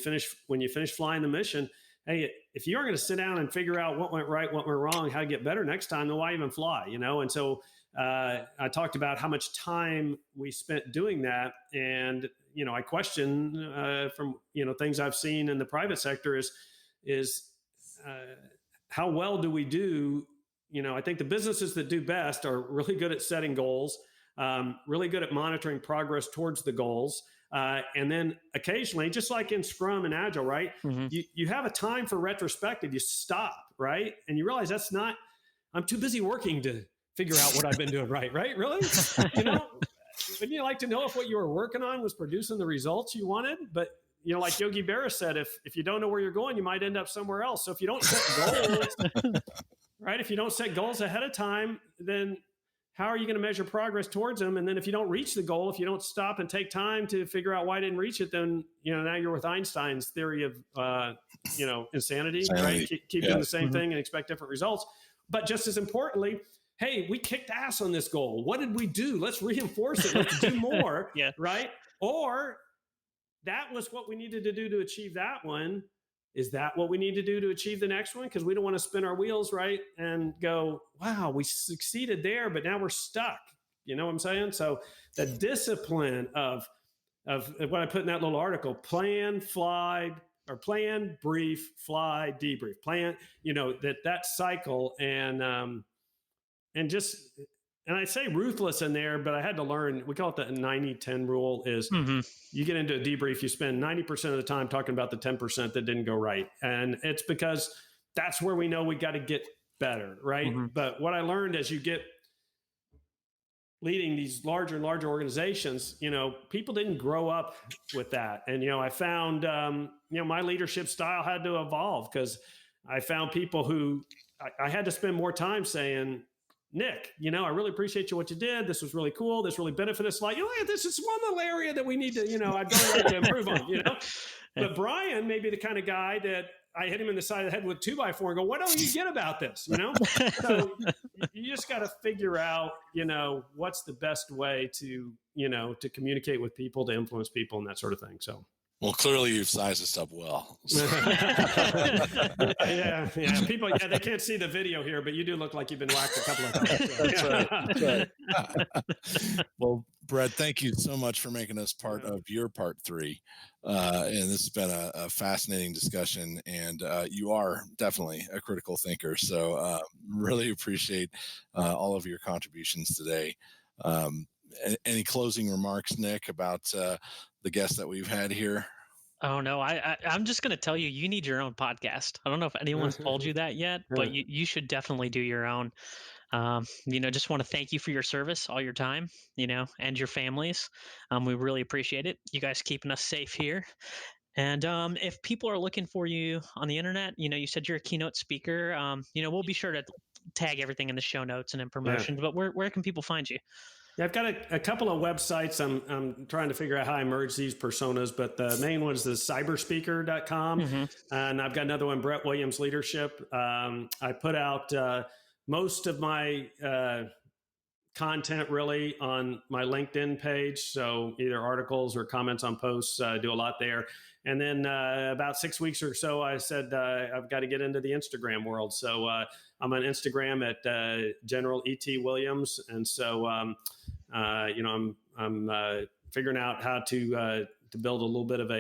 you finish flying the mission, hey, if you are going to sit down and figure out what went right, what went wrong, how to get better next time, then why even fly? And so I talked about how much time we spent doing that. And, I question from, things I've seen in the private sector is how well do we do? I think the businesses that do best are really good at setting goals, really good at monitoring progress towards the goals. And then occasionally, just like in Scrum and Agile, right? You have a time for retrospective, you stop, right? And you realize I'm too busy working to figure out what I've been doing right? Really? Wouldn't you like to know if what you were working on was producing the results you wanted? But, like Yogi Berra said, if you don't know where you're going, you might end up somewhere else. So if you don't set goals, right? If you don't set goals ahead of time, then how are you going to measure progress towards them? And then if you don't reach the goal, if you don't stop and take time to figure out why I didn't reach it, then, now you're with Einstein's theory of, insanity, right? Keep doing the same thing and expect different results. But just as importantly, hey, we kicked ass on this goal. What did we do? Let's reinforce it. Let's do more, right? Or that was what we needed to do to achieve that one. Is that what we need to do to achieve the next one? Because we don't want to spin our wheels, right? And go, wow, we succeeded there, but now we're stuck. You know what I'm saying? So the discipline of what I put in that little article, plan, brief, fly, debrief, plan, that cycle, and I say ruthless in there, but I had to learn, we call it the 90-10 rule is you get into a debrief, you spend 90% of the time talking about the 10% that didn't go right. And it's because that's where we know we got to get better, right? But what I learned as you get leading these larger and larger organizations, people didn't grow up with that. And, I found, my leadership style had to evolve because I found people who I had to spend more time saying, Nick, I really appreciate what you did. This was really cool. This really benefited us. Like, this is one little area that we need to, I'd really like to improve on, But Brian may be the kind of guy that I hit him in the side of the head with 2x4 and go, what don't you get about this? So you just got to figure out, what's the best way to, to communicate with people, to influence people and that sort of thing. So. Well, clearly you've sized this up well. So. Yeah. People, they can't see the video here, but you do look like you've been whacked a couple of times. So. That's right. Well, Brett, thank you so much for making us part of your part 3. And this has been a fascinating discussion, and you are definitely a critical thinker. So really appreciate all of your contributions today. Any closing remarks, Nick, about the guests that we've had here? Oh no, I'm just gonna tell you, you need your own podcast. I don't know if anyone's told you that yet, but you should definitely do your own. Just want to thank you for your service, all your time, and your families. We really appreciate it. You guys keeping us safe here. And if people are looking for you on the internet, you said you're a keynote speaker. We'll be sure to tag everything in the show notes and in promotion. But where can people find you? Yeah, I've got a couple of websites. I'm trying to figure out how I merge these personas, but the main one is the cyberspeaker.com. And I've got another one, Brett Williams Leadership. I put out most of my content really on my LinkedIn page. So either articles or comments on posts, do a lot there. And then about 6 weeks or so, I said, I've got to get into the Instagram world. So I'm on Instagram at General E.T. Williams. And so, I'm figuring out how to build a little bit of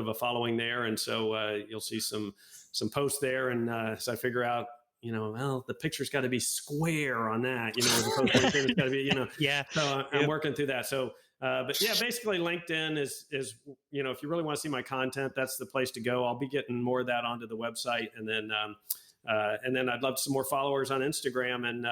a following there. And so you'll see some posts there. And as I figure out, the picture's got to be square on that, as opposed to LinkedIn, it's got to be, Yeah. So I'm working through that. So, but yeah, basically LinkedIn is, if you really want to see my content, that's the place to go. I'll be getting more of that onto the website. And then I'd love some more followers on Instagram. And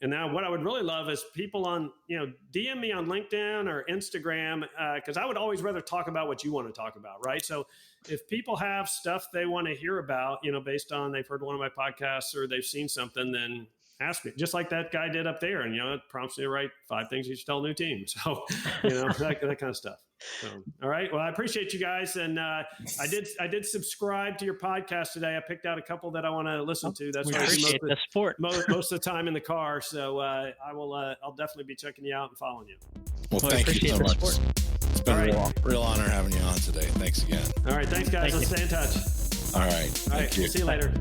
now what I would really love is people on, DM me on LinkedIn or Instagram, because I would always rather talk about what you want to talk about, right? So if people have stuff they want to hear about, based on they've heard one of my podcasts or they've seen something, then ask me, just like that guy did up there. And, it prompts me to write 5 things you should tell a new team. So, that kind of stuff. So, all right. Well, I appreciate you guys. And I did subscribe to your podcast today. I picked out a couple that I want to listen to. That's why I appreciate the support most of the time in the car. So I'll definitely be checking you out and following you. Well, thank you so much. It's been a real honor having you on today. Thanks again. All right. Thanks, guys. Let's stay in touch. All right. Thank you. See you later.